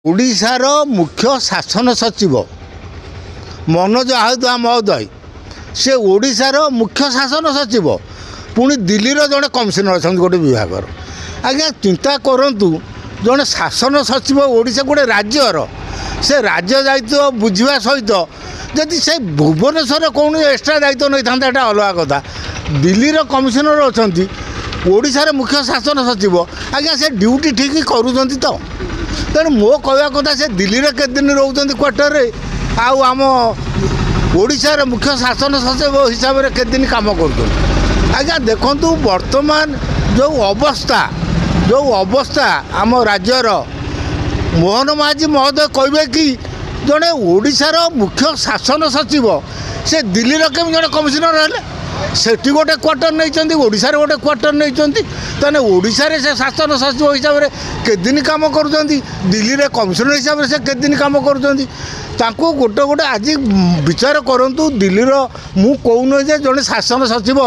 ओडिशार मुख्य शासन सचिव मनोज हाउदुआ महोदय से ओडिशार मुख्य शासन सचिव पुणी दिल्लीर जड़े कमिशनर अच्छा गोटे विभाग आज्ञा चिंता करूँ जड़े शासन सचिव ओडिशा गोटे राज्यर से राज्य दायित्व बुझा सहित जदि से भुवनेश्वर कौन एक्सट्रा दायित्व नहीं था यहाँ अलग कथा दिल्लीर कमिशनर अच्छा ओडिशार मुख्य शासन सचिव आज्ञा से ड्यूटी ठीक करूँ तो तेणु मो कहवा कथा से दिल्ली में केत दिन रोच क्वार्टर आम ओडिशार मुख्य शासन सचिव हिसाब से केत दिन कम कर आज्ञा देखूँ बर्तमान जो अवस्था आम राज्यर मोहन महाजी महोदय कहे कि जड़े ओडिशार मुख्य शासन सचिव से दिल्ली केम जड़े कमिशनर है सेठी गोटे क्वार्टर नहीं ओडिशा रे गोटे क्वार्टर नहीं तेने ओडिशा रे से शासन सचिव हिसाब से केत दिन कम कर दिल्ली रे कमिशनर हिसाब से केत दिन कम कर गोटे गोटे आज विचार करूँ दिल्लीर मु कहून जे जड़े शासन सचिव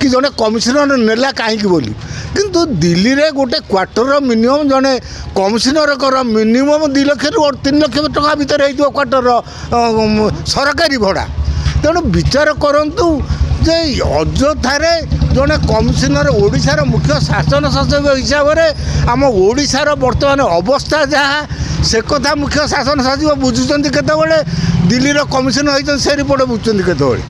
कि जड़े कमिशनर नेला कहीं बोली किंतु दिल्ली रे गोटे क्वार्टर मिनिमम जड़े कमिशनर कर मिनिमम 2 लाख रु 3 लाख टका भितर हो क्वार्टर सरकारी भड़ा तेणु विचार करूँ जे अଯଥାରେ जड़े कमिशनर ओडिशार मुख्य शासन सचिव हिसाब से आम ओडिशार बर्तमान अवस्था जहाँ से कथा मुख्य शासन सचिव बुझुंट केतबले दिल्लीर कमिशनर होती से रिपोर्ट बुझुंट केतबले।